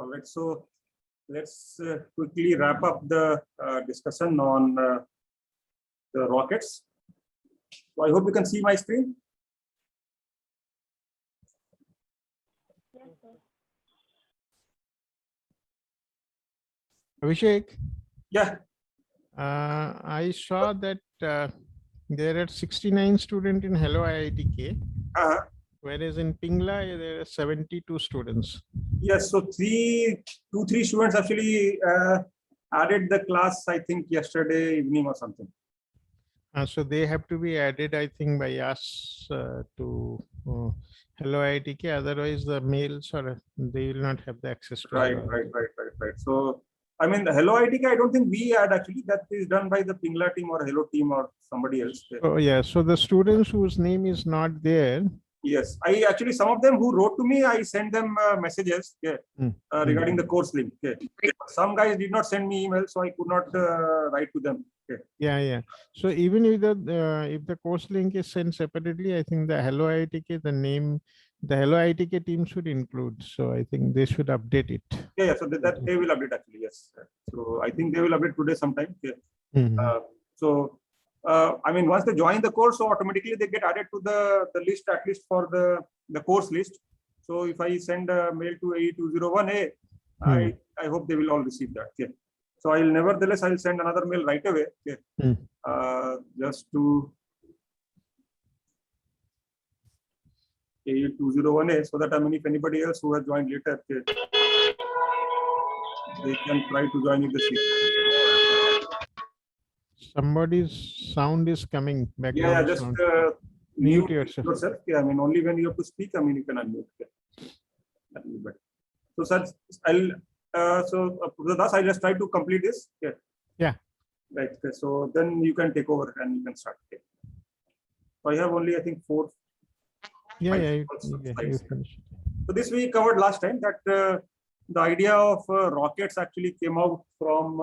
All right, so let's quickly wrap up the discussion on the rockets. So I hope you can see my screen. Abhishek, Yeah. I saw that there are 69 students in Hello IITK, whereas in Pingla there are 72 students. Yes, so three students actually added the class, I think yesterday evening or something. So they have to be added, I think, by us to Hello IITK. Otherwise, the males they will not have the access to. Right. So, I mean, the Hello IITK, I don't think we add actually. That is done by the Pingla team or Hello team or somebody else. Oh yeah. So the students whose name is not there. Yes, I actually, some of them who wrote to me, I sent them messages regarding the course link. Some guys did not send me emails, so I could not write to them. Yeah. So even if the course link is sent separately, I think the Hello IITK, the Hello IITK team should include. So I think they should update it. Yeah. So that they will update actually. Yes. So I think they will update today sometime. I mean, once they join the course, so automatically they get added to the list, at least for the course list. So if I send a mail to AE201A, I hope they will all receive that. Okay. So I'll send another mail right away. Okay. Just to AE201A, so that I mean, if anybody else who has joined later, okay, they can try to join in the seat. Somebody's sound is coming back. Yeah, just mute yourself. Yeah, I mean, only when you have to speak, I mean, you can unmute. That will be better. So, sir, thus I just try to complete this. Yeah. Right. Okay. So then you can take over and you can start. Okay. So I have only, I think, 4. You finish. So this we covered last time, that the idea of rockets actually came out from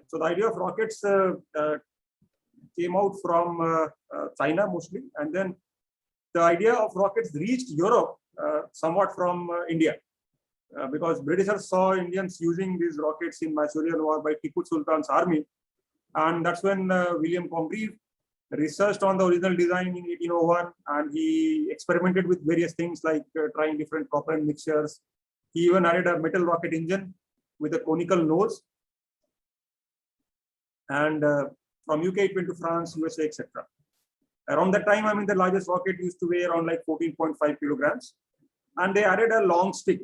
so the idea of rockets came out from China mostly, and then the idea of rockets reached Europe somewhat from India, because Britishers saw Indians using these rockets in Mysorean War by Tipu Sultan's army, and that's when William Congreve researched on the original design in 1801, and he experimented with various things like trying different propellant mixtures. He even added a metal rocket engine with a conical nose. And from UK it went to France, USA, etc. Around that time, I mean, the largest rocket used to weigh around like 14.5 kilograms, and they added a long stick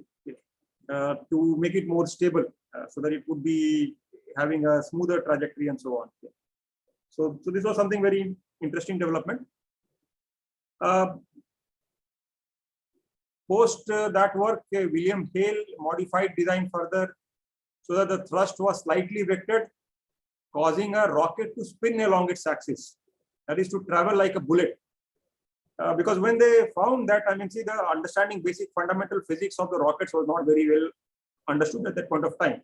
to make it more stable, so that it would be having a smoother trajectory and so on. So this was something very interesting development. Post that work, William Hale modified design further so that the thrust was slightly vectored, causing a rocket to spin along its axis, that is to travel like a bullet. Because when they found that, I mean, see, the understanding basic fundamental physics of the rockets was not very well understood at that point of time.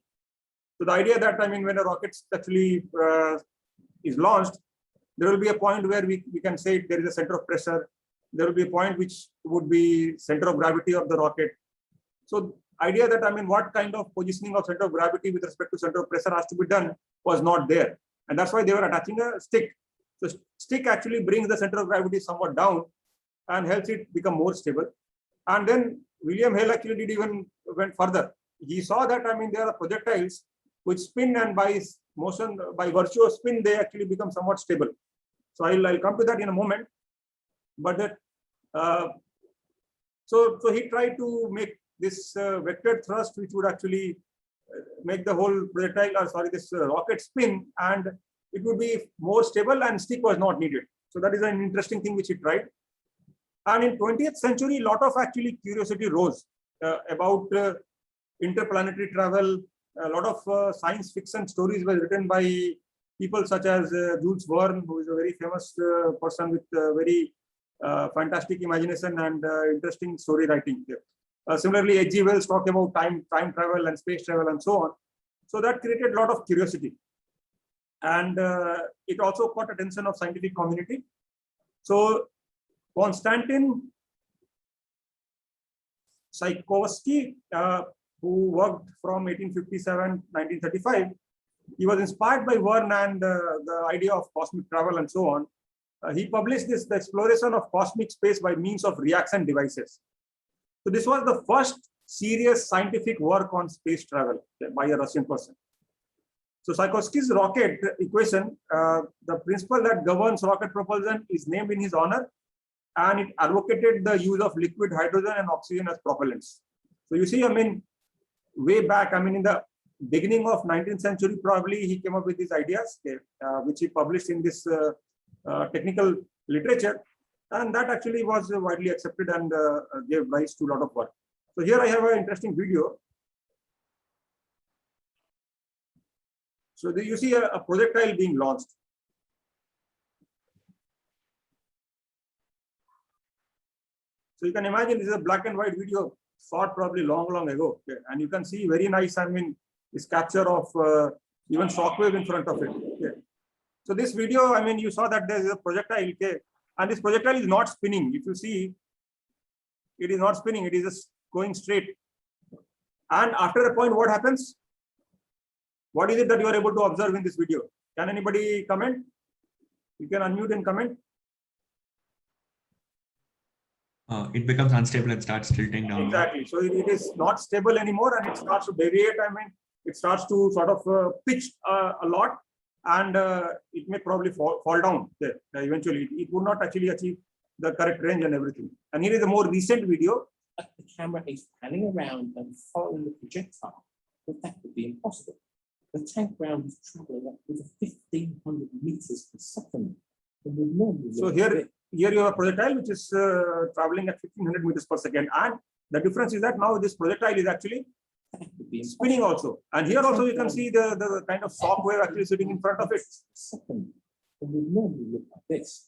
So the idea that, I mean, when a rocket actually is launched, there will be a point where we can say there is a center of pressure. There will be a point which would be center of gravity of the rocket. So idea that, I mean, what kind of positioning of center of gravity with respect to center of pressure has to be done was not there. And that's why they were attaching a stick. So stick actually brings the center of gravity somewhat down and helps it become more stable. And then William Hale actually went further. He saw that, I mean, there are projectiles which spin, and by motion, by virtue of spin, they actually become somewhat stable. So I'll come to that in a moment. But that, so he tried to make this vectored thrust, which would actually make the whole projectile, this rocket spin, and it would be more stable, and stick was not needed. So that is an interesting thing which he tried. And in 20th century, a lot of actually curiosity rose about interplanetary travel. A lot of science fiction stories were written by people such as Jules Verne, who is a very famous person with very fantastic imagination and interesting story writing. Similarly, H.G. Wells talked about time travel and space travel and so on. So that created a lot of curiosity. and it also caught attention of scientific community. So Konstantin Tsiolkovsky, who worked from 1857 1935, he was inspired by Verne and the idea of cosmic travel and so on. He published the exploration of cosmic space by means of reaction devices. So this was the first serious scientific work on space travel by a Russian person. So Tsiolkovsky's rocket equation, the principle that governs rocket propulsion, is named in his honor, and it advocated the use of liquid hydrogen and oxygen as propellants. So you see, I mean, way back, I mean, in the beginning of 19th century, probably he came up with these ideas, which he published in this technical literature, and that actually was widely accepted and gave rise to a lot of work. So here I have an interesting video. So you see a projectile being launched. So you can imagine this is a black and white video shot probably long ago. Okay? And you can see very nice, I mean, this capture of even shockwave in front of it. Okay? So this video, I mean, you saw that there is a projectile, okay? And this projectile is not spinning. If you see, it is not spinning, it is just going straight. And after a point, what happens? What is it that you are able to observe in this video? Can anybody comment? You can unmute and comment. It becomes unstable and starts tilting down. Exactly. So it is not stable anymore, and it starts to deviate. I mean, it starts to sort of pitch a lot, and it may probably fall down there eventually. It would not actually achieve the correct range and everything. And here is a more recent video. The camera is panning around and following the projectile, but that would be impossible. The tank ground is traveling up with 1,500 meters per second. So here you have a projectile which is traveling at 1,500 meters per second, and the difference is that now this projectile is actually spinning also, and here also you can see the kind of shock wave actually sitting in front of it. Second, it would normally look like this.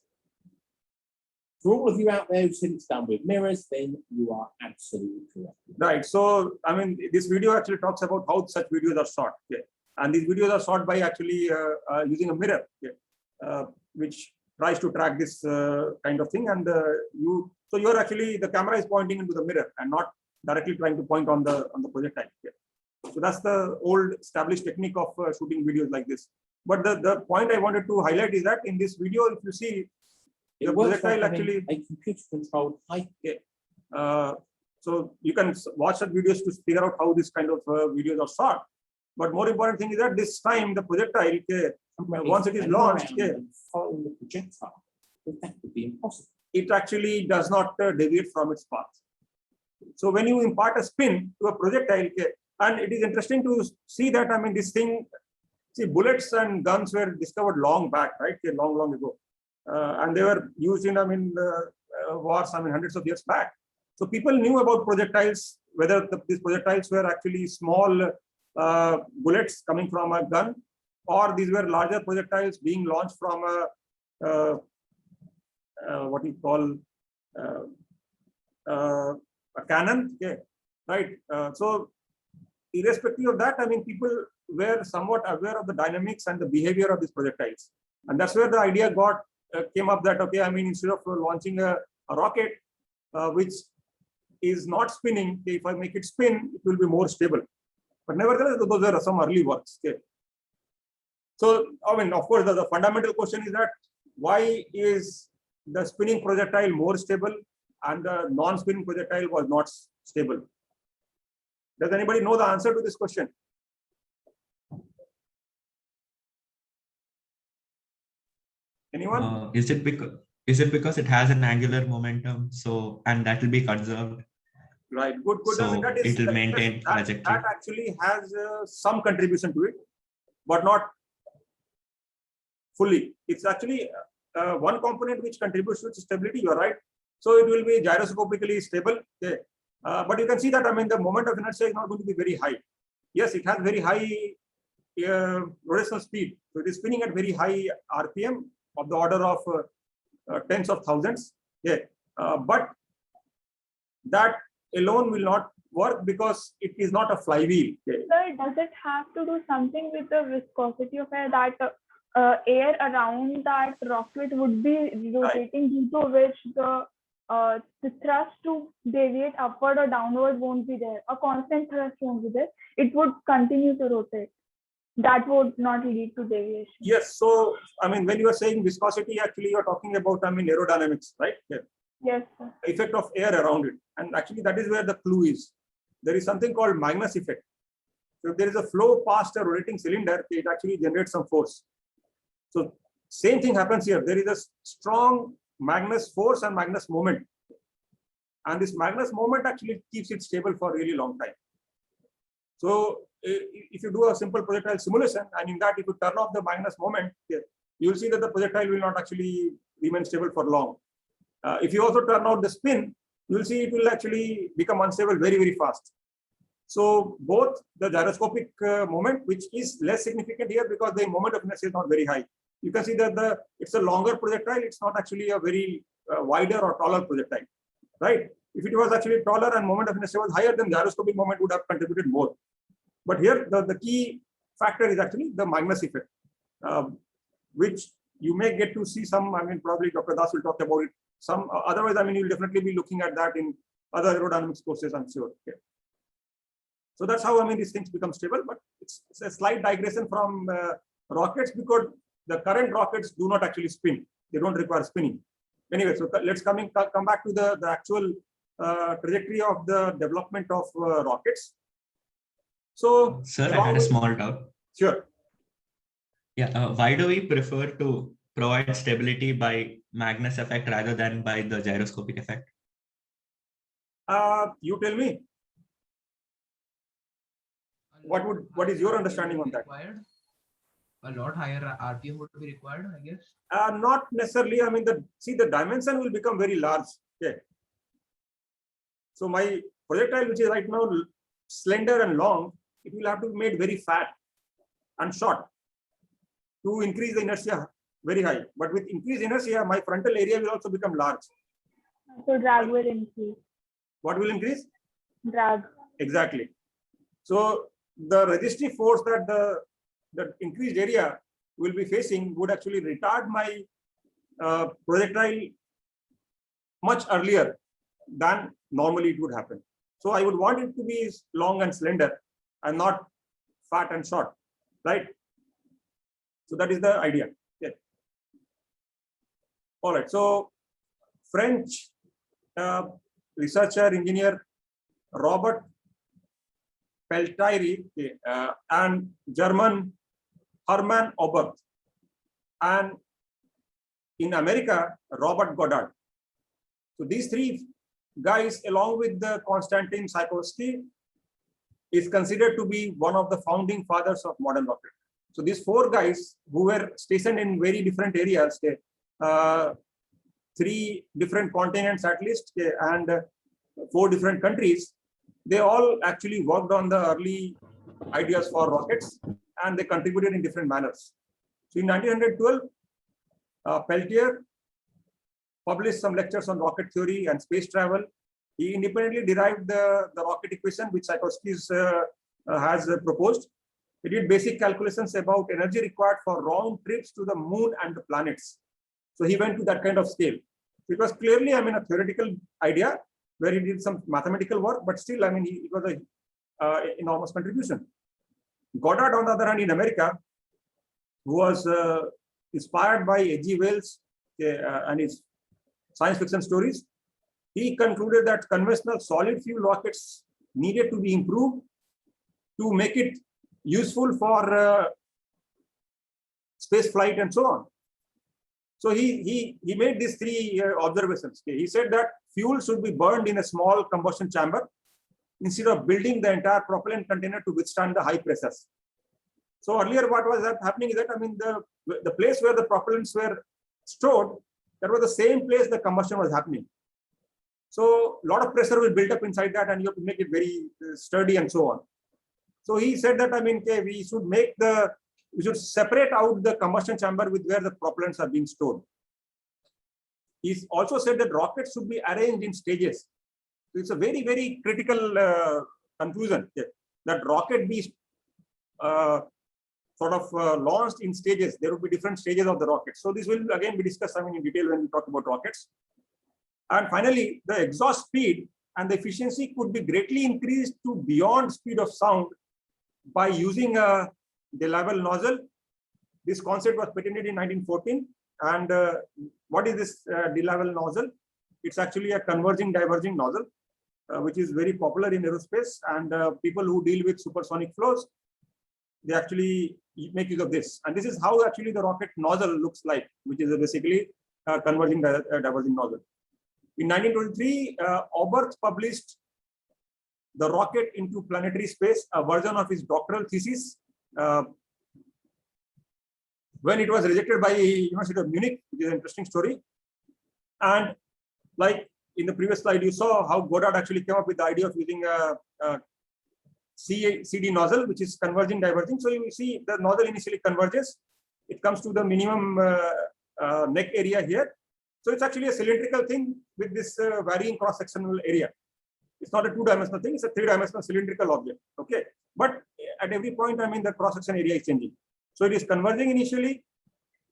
For all of you out there who think it's done with mirrors, then you are absolutely correct. Right. So I mean, this video actually talks about how such videos are shot. Okay? And these videos are shot by actually using a mirror, okay? Which tries to track this kind of thing. And so you're actually, the camera is pointing into the mirror and not directly trying to point on the projectile. Okay? So that's the old established technique of shooting videos like this. But the point I wanted to highlight is that in this video, if you see, the projectile actually a computer controlled height. Okay. So you can watch the videos to figure out how this kind of videos are shot. But more important thing is that this time the projectile, once it is launched, following the projectile, but that would be impossible. It actually does not deviate from its path. So when you impart a spin to a projectile, and it is interesting to see that, I mean, this thing, see, bullets and guns were discovered long back, right? Long ago. And they were used in, I mean, wars, I mean, hundreds of years back. So people knew about projectiles, whether these projectiles were actually small bullets coming from a gun, or these were larger projectiles being launched from a what you call a cannon, okay, right? So irrespective of that, I mean, people were somewhat aware of the dynamics and the behavior of these projectiles, and that's where the idea came up that, okay, I mean, instead of launching a rocket which is not spinning, if I make it spin, it will be more stable. But nevertheless, those are some early works. Okay. So, I mean, of course, the fundamental question is that why is the spinning projectile more stable and the non-spinning projectile was not stable? Does anybody know the answer to this question? Anyone? Is it because it has an angular momentum, so and that will be conserved? Right, good. So I mean, it will maintain trajectory. That actually has some contribution to it, but not fully. It's actually one component which contributes to its stability. You're right. So it will be gyroscopically stable. Okay. But you can see that, I mean, the moment of inertia is not going to be very high. Yes, it has very high rotational speed. So it is spinning at very high RPM of the order of tens of thousands. Yeah. But that alone will not work because it is not a flywheel. Okay. Sir, does it have to do something with the viscosity of air, that air around that rocket would be rotating, due to which the thrust to deviate upward or downward won't be there. A constant thrust won't be there. It would continue to rotate. That would not lead to deviation. Yes. So, I mean, when you are saying viscosity, actually you're talking about, I mean, aerodynamics, right? Yeah. Yes, sir. Effect of air around it. And actually that is where the clue is. There is something called Magnus effect. So if there is a flow past a rotating cylinder, it actually generates some force. So same thing happens here. There is a strong Magnus force and Magnus moment. And this Magnus moment actually keeps it stable for a really long time. So if you do a simple projectile simulation, and in that if you turn off the Magnus moment, you will see that the projectile will not actually remain stable for long. If you also turn out the spin, you will see it will actually become unstable very, very fast. So both the gyroscopic moment, which is less significant here because the moment of inertia is not very high. You can see that it's a longer projectile. It's not actually a very wider or taller projectile, right? If it was actually taller and moment of inertia was higher, then gyroscopic moment would have contributed more. But here the key factor is actually the Magnus effect, which you may get to see some. I mean, probably Dr. Das will talk about it. Some otherwise, I mean, you'll definitely be looking at that in other aerodynamics courses, I'm sure. Okay. So that's how, I mean, these things become stable, but it's a slight digression from rockets, because the current rockets do not actually spin. They don't require spinning. Anyway, so let's come back to the actual trajectory of the development of rockets. So, Sir, I had a small doubt. Sure. Yeah, why do we prefer to provide stability by Magnus effect rather than by the gyroscopic effect? You tell me. What is your understanding on that? Required? A lot higher RPM would be required, I guess. Not necessarily. I mean, the dimension will become very large. Okay. So my projectile, which is right now slender and long, it will have to be made very fat and short to increase the inertia very high. But with increased inertia, my frontal area will also become large. So drag will increase. What will increase? Drag. Exactly. So the resistive force that the increased area will be facing would actually retard my projectile much earlier than normally it would happen. So I would want it to be long and slender and not fat and short, right? So that is the idea. Yeah. All right. So French researcher, engineer Robert Peltier and German Hermann Oberth, and in America, Robert Goddard. So these three guys, along with the Konstantin Tsiolkovsky, is considered to be one of the founding fathers of modern rocket. So these four guys who were stationed in very different areas, 3 different continents at least, and 4 different countries, they all actually worked on the early ideas for rockets, and they contributed in different manners. So in 1912, Peltier published some lectures on rocket theory and space travel. He independently derived the rocket equation, which Tsiolkovsky has proposed. He did basic calculations about energy required for round trips to the moon and the planets. So he went to that kind of scale. It was clearly, I mean, a theoretical idea where he did some mathematical work, but still, I mean, it was an enormous contribution. Goddard, on the other hand, in America, who was inspired by H.G. Wells and his science fiction stories, he concluded that conventional solid fuel rockets needed to be improved to make it useful for space flight and so on. So he made these 3 observations. He said that fuel should be burned in a small combustion chamber instead of building the entire propellant container to withstand the high pressures. So earlier, what was happening is that, I mean, the place where the propellants were stored, that was the same place the combustion was happening. So a lot of pressure will build up inside that, and you have to make it very sturdy and so on. So he said that, I mean, we should separate out the combustion chamber with where the propellants are being stored. He also said that rockets should be arranged in stages. So it's a very, very critical conclusion, that rocket be sort of launched in stages. There would be different stages of the rocket. So this will again be discussed, I mean, in detail when we talk about rockets. And finally, the exhaust speed and the efficiency could be greatly increased to beyond speed of sound by using a delival nozzle. This concept was patented in 1914. And what is this delival nozzle? It's actually a converging diverging nozzle, which is very popular in aerospace. And people who deal with supersonic flows, they actually make use of this. And this is how actually the rocket nozzle looks like, which is basically a converging diverging nozzle. In 1923, Oberth published The Rocket into Planetary Space, a version of his doctoral thesis. When it was rejected by University of Munich, which is an interesting story. And like in the previous slide, you saw how Goddard actually came up with the idea of using a CD nozzle, which is converging diverging. So you see the nozzle initially converges. It comes to the minimum neck area here. So it's actually a cylindrical thing with this varying cross-sectional area. It's not a two-dimensional thing, it's a three-dimensional cylindrical object. Okay. But at every point, I mean, the cross-section area is changing. So it is converging initially,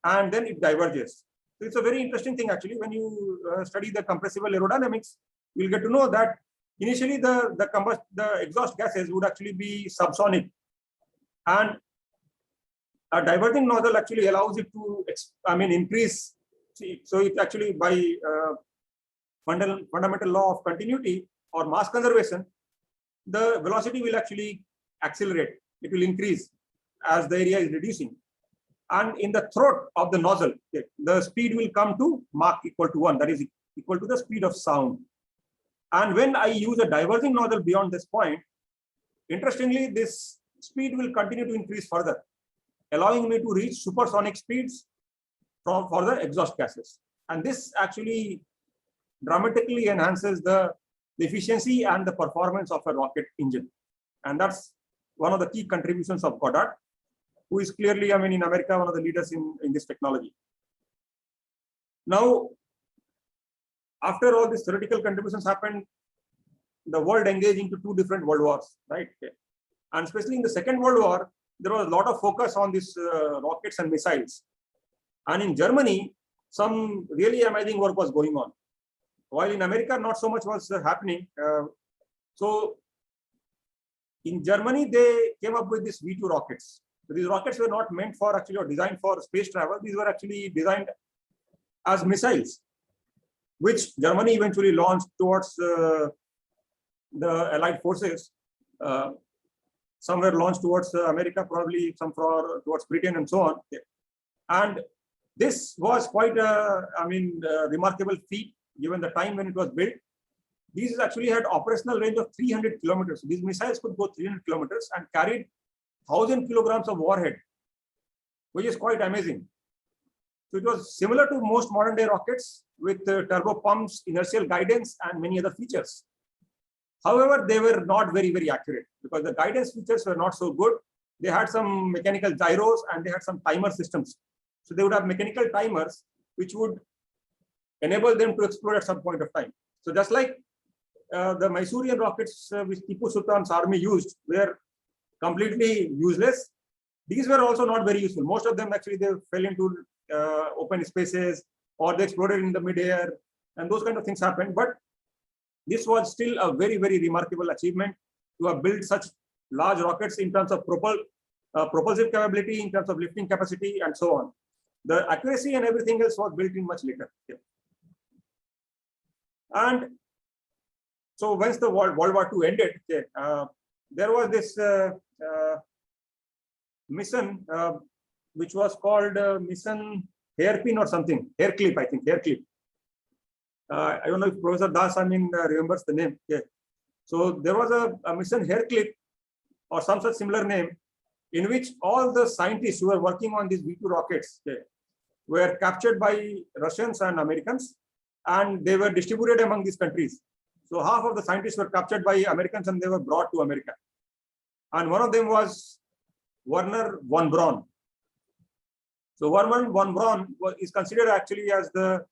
and then it diverges. So it's a very interesting thing actually. When you study the compressible aerodynamics, you'll get to know that initially the exhaust gases would actually be subsonic, and a diverging nozzle actually allows it to, increase. So it actually by fundamental law of continuity or mass conservation, the velocity will actually accelerate. It will increase as the area is reducing. And in the throat of the nozzle, the speed will come to Mach equal to 1, that is equal to the speed of sound. And when I use a diverging nozzle beyond this point, interestingly, this speed will continue to increase further, allowing me to reach supersonic speeds for the exhaust gases. And this actually dramatically enhances the efficiency and the performance of a rocket engine. And that's one of the key contributions of Goddard, who is clearly, I mean, in America, one of the leaders in this technology. Now, after all these theoretical contributions happened, the world engaged into two different world wars, right? And especially in the Second World War, there was a lot of focus on these rockets and missiles. And in Germany, some really amazing work was going on. While in America, not so much was happening. So in Germany, they came up with these V2 rockets. So these rockets were not meant for actually or designed for space travel. These were actually designed as missiles, which Germany eventually launched towards the Allied forces. Some were launched towards America, probably some towards Britain and so on. And this was quite a, remarkable feat given the time when it was built. These actually had operational range of 300 kilometers. These missiles could go 300 kilometers and carried 1,000 kilograms of warhead, which is quite amazing. So it was similar to most modern day rockets with turbo pumps, inertial guidance, and many other features. However, they were not very, very accurate because the guidance features were not so good. They had some mechanical gyros and they had some timer systems. So they would have mechanical timers, which would enable them to explode at some point of time. So just like the Mysorean rockets which Tipu Sultan's army used were completely useless, these were also not very useful. Most of them actually, they fell into open spaces or they exploded in the midair and those kind of things happened. But this was still a very, very remarkable achievement to have built such large rockets in terms of propulsive capability, in terms of lifting capacity, and so on. The accuracy and everything else was built in much later. Yeah. And so once the World War II ended, there was this mission which was called Mission Hairpin or something, Hairclip, I think, Hairclip. I don't know if Professor Das, remembers the name. Yeah. So there was a mission Hairclip or some such similar name in which all the scientists who were working on these V2 rockets were captured by Russians and Americans, and they were distributed among these countries. So half of the scientists were captured by Americans and they were brought to America. And one of them was Wernher von Braun. So Wernher von Braun is considered actually as the,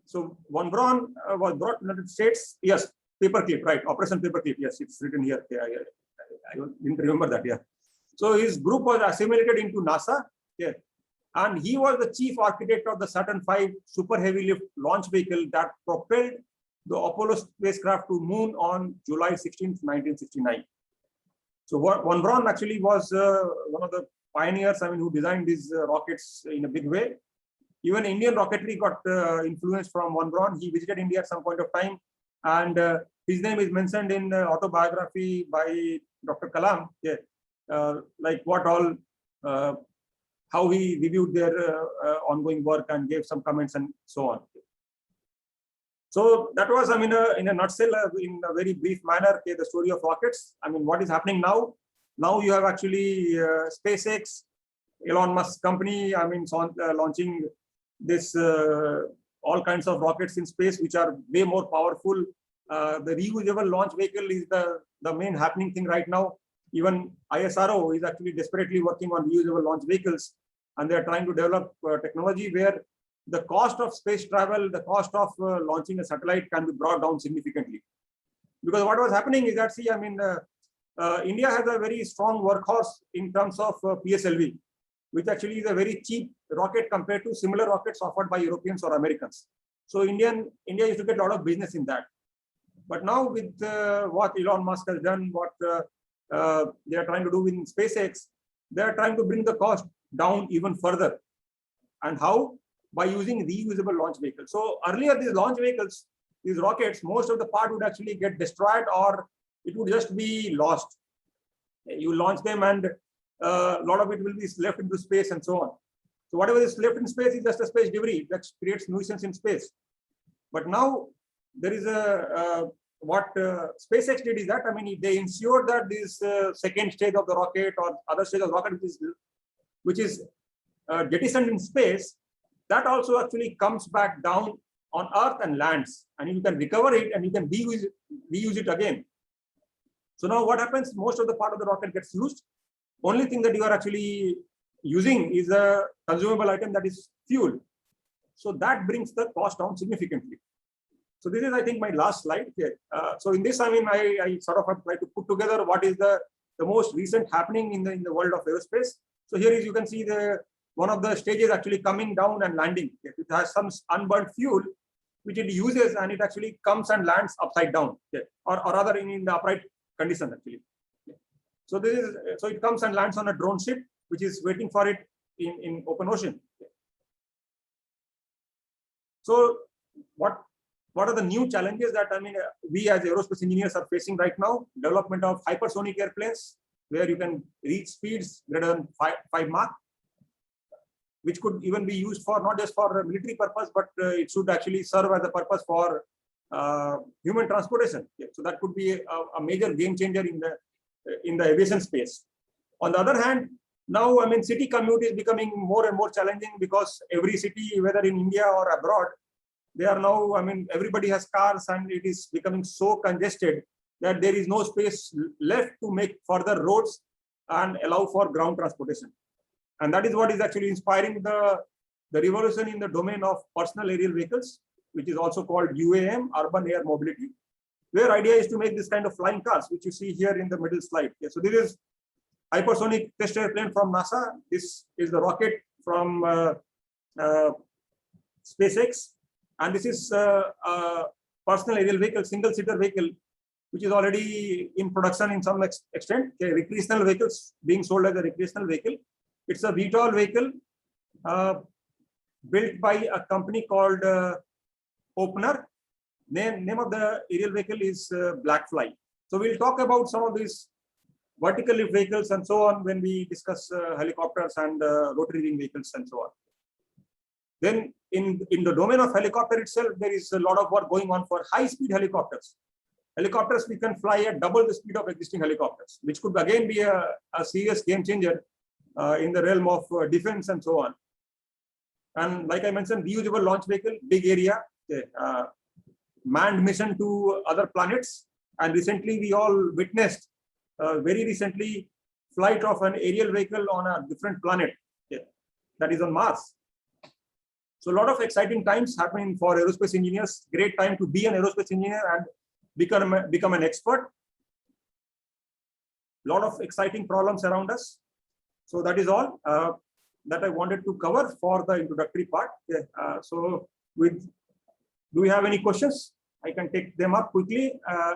so von Braun was brought to the United States. Yes, paperclip, right? Operation Paperclip. Yes, it's written here. Yeah, I didn't remember that. Yeah. So his group was assimilated into NASA. Yeah. And he was the chief architect of the Saturn V super heavy lift launch vehicle that propelled the Apollo spacecraft to moon on July 16th, 1969. So von Braun actually was one of the pioneers, who designed these rockets in a big way. Even Indian rocketry got influenced from von Braun. He visited India at some point of time, and his name is mentioned in autobiography by Dr. Kalam. Yeah, like what all, how he reviewed their ongoing work and gave some comments and so on. So that was, in a nutshell, in a very brief manner, the story of rockets. What is happening now? Now you have actually SpaceX, Elon Musk company, launching this all kinds of rockets in space, which are way more powerful. The reusable launch vehicle is the main happening thing right now. Even ISRO is actually desperately working on reusable launch vehicles, and they're trying to develop technology where the cost of space travel, the cost of launching a satellite can be brought down significantly. Because what was happening is that, India has a very strong workhorse in terms of PSLV, which actually is a very cheap rocket compared to similar rockets offered by Europeans or Americans. So India used to get a lot of business in that. But now with what Elon Musk has done, what they are trying to do in SpaceX, they are trying to bring the cost down even further. And how? By using reusable launch vehicles. So earlier, these launch vehicles, these rockets, most of the part would actually get destroyed, or it would just be lost. You launch them and a lot of it will be left into space and so on. So whatever is left in space is just a space debris that creates nuisance in space. But now there is what SpaceX did is that, they ensured that this second stage of the rocket or other stage of the rocket, which is jettisoned in space, that also actually comes back down on Earth and lands, and you can recover it and you can reuse it again. So now what happens? Most of the part of the rocket gets used. Only thing that you are actually using is a consumable item, that is fuel. So that brings the cost down significantly. So this is, I think, my last slide here. So in this, I sort of have tried to put together what is the most recent happening in the world of aerospace. So here is, you can see one of the stages actually coming down and landing. It has some unburnt fuel, which it uses, and it actually comes and lands upside down, or rather in the upright condition actually. So so it comes and lands on a drone ship, which is waiting for it in open ocean. So what are the new challenges that we as aerospace engineers are facing right now? Development of hypersonic airplanes, where you can reach speeds greater than 5 Mach, which could even be used for not just for military purpose, but it should actually serve as a purpose for human transportation. So that could be a major game changer in the aviation space. On the other hand, now city commute is becoming more and more challenging, because every city, whether in India or abroad, they are now, everybody has cars, and it is becoming so congested that there is no space left to make further roads and allow for ground transportation. And that is what is actually inspiring the revolution in the domain of personal aerial vehicles, which is also called UAM, urban air mobility, where idea is to make this kind of flying cars, which you see here in the middle slide. So this is hypersonic test airplane from NASA. This is the rocket from SpaceX. And this is a personal aerial vehicle, single-seater vehicle, which is already in production in some extent. Recreational vehicles being sold as a recreational vehicle. It's a VTOL vehicle built by a company called Opener. Name of the aerial vehicle is Blackfly. So we'll talk about some of these vertical lift vehicles and so on when we discuss helicopters and rotary wing vehicles and so on. Then in the domain of helicopter itself, there is a lot of work going on for high-speed helicopters. Helicopters we can fly at double the speed of existing helicopters, which could again be a serious game changer in the realm of defense and so on. And like I mentioned, reusable launch vehicle, big area, manned mission to other planets. And recently we all witnessed, very recently, flight of an aerial vehicle on a different planet, that is on Mars. So a lot of exciting times happening for aerospace engineers. Great time to be an aerospace engineer and become an expert. A lot of exciting problems around us. So that is all that I wanted to cover for the introductory part. So do we have any questions? I can take them up quickly.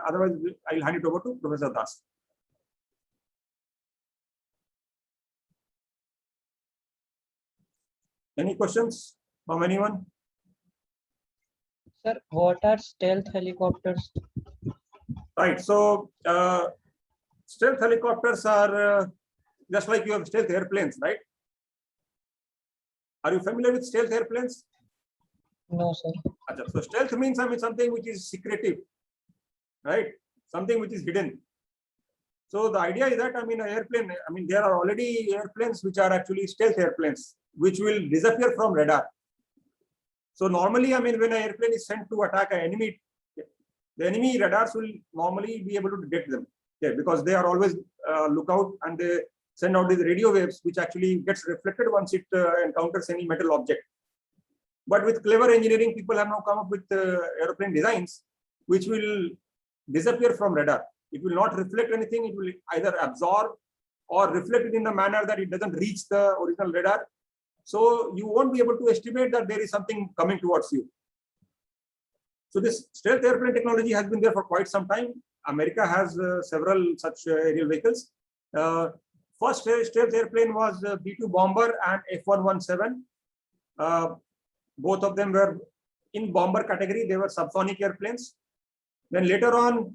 Otherwise, I'll hand it over to Professor Das. Any questions from anyone? Sir, what are stealth helicopters? Right. So stealth helicopters are just like you have stealth airplanes, right? Are you familiar with stealth airplanes? No, sir. Achha, so stealth means something which is secretive, right? Something which is hidden. So the idea is that an airplane. There are already airplanes which are actually stealth airplanes, which will disappear from radar. So normally, when an airplane is sent to attack an enemy, the enemy radars will normally be able to detect them, because they are always lookout, and they send out these radio waves, which actually gets reflected once it encounters any metal object. But with clever engineering, people have now come up with airplane designs which will disappear from radar. It will not reflect anything. It will either absorb or reflect it in the manner that it doesn't reach the original radar. So you won't be able to estimate that there is something coming towards you. So this stealth airplane technology has been there for quite some time. America has several such aerial vehicles. First stealth airplane was B-2 bomber and F-117. Both of them were in bomber category. They were subsonic airplanes. Then later on,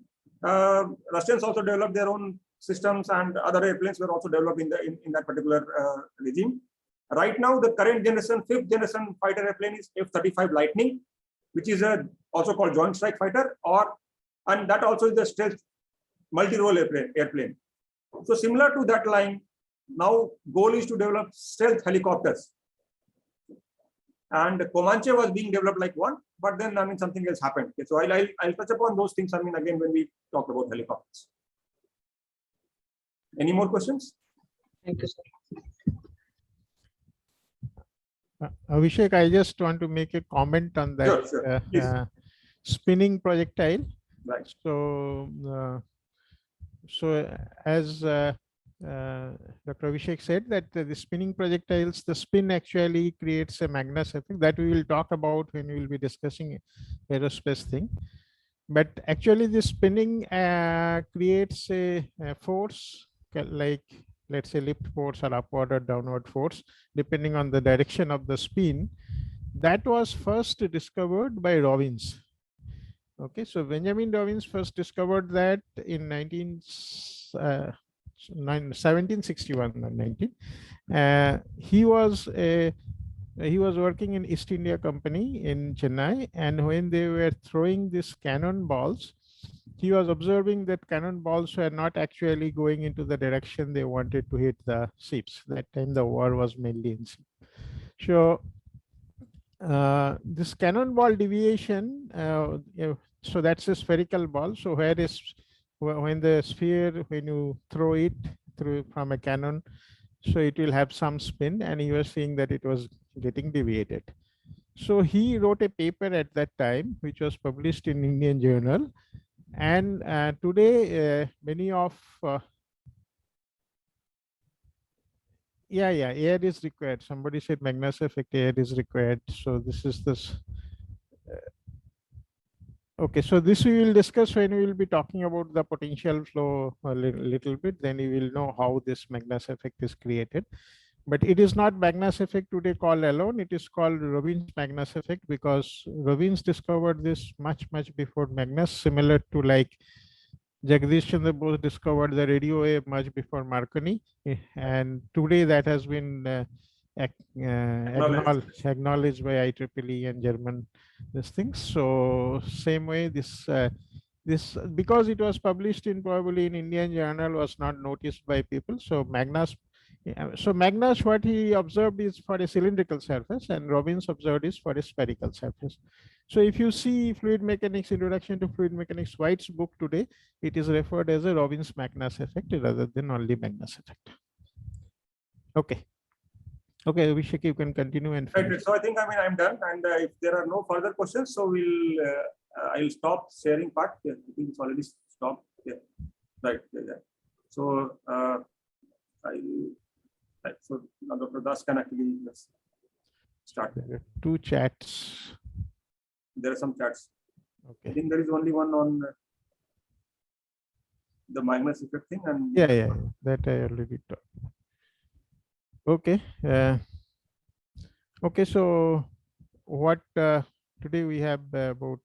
Russians also developed their own systems, and other airplanes were also developed in that particular regime. Right now, the current generation, 5th generation fighter airplane is F-35 Lightning, which is also called Joint Strike Fighter, and that also is the stealth multi-role airplane. So similar to that line, now goal is to develop stealth helicopters. And Comanche was being developed like one, but then something else happened. Okay, so I'll touch upon those things again when we talk about helicopters. Any more questions? Thank you, sir. Abhishek, I just want to make a comment on that. Sure, please. Spinning projectile. Right. So, as Dr. Abhishek said, that the spinning projectiles, the spin actually creates a Magnus effect that we will talk about when we will be discussing aerospace thing. But actually, the spinning creates a force like, let's say, lift force or upward or downward force, depending on the direction of the spin. That was first discovered by Robbins. Okay, so Benjamin Robbins first discovered that in 1761. He was working in East India Company in Chennai, and when they were throwing these cannon balls, he was observing that cannon balls were not actually going into the direction they wanted to hit the ships. That time the war was mainly in sea. So this cannonball deviation, so that's a spherical ball. So when the sphere, when you throw it through from a cannon, so it will have some spin, and he was seeing that it was getting deviated. So he wrote a paper at that time, which was published in Indian Journal. And today, many of air is required. Somebody said Magnus effect, air is required. So this is this. Okay, so this we will discuss when we will be talking about the potential flow a little bit. Then you will know how this Magnus effect is created. But it is not Magnus effect today called alone. It is called Robbins Magnus effect, because Robbins discovered this much before Magnus, similar to like Jagdish Chandra Bose discovered the radio wave much before Marconi, and today that has been acknowledged by IEEE and German these things. So same way this because it was published in probably in Indian Journal was not noticed by people. So Magnus, what he observed is for a cylindrical surface, and Robbins observed is for a spherical surface. So if you see Fluid Mechanics, Introduction to Fluid Mechanics, White's book today, it is referred as a Robbins Magnus effect rather than only Magnus effect. Okay. Okay, Abhishek, you can continue and finish. Right. So I think I'm done, and if there are no further questions, so I'll stop sharing part. Yeah, I think it's already stopped. Yeah. Right. Yeah. So right. So now Dr. Das can actually let's start. There are two chats. There are some chats. I Okay. think there is only one on the Magnus effect thing, and Yeah, that I already talked. Okay. Okay. So what today we have about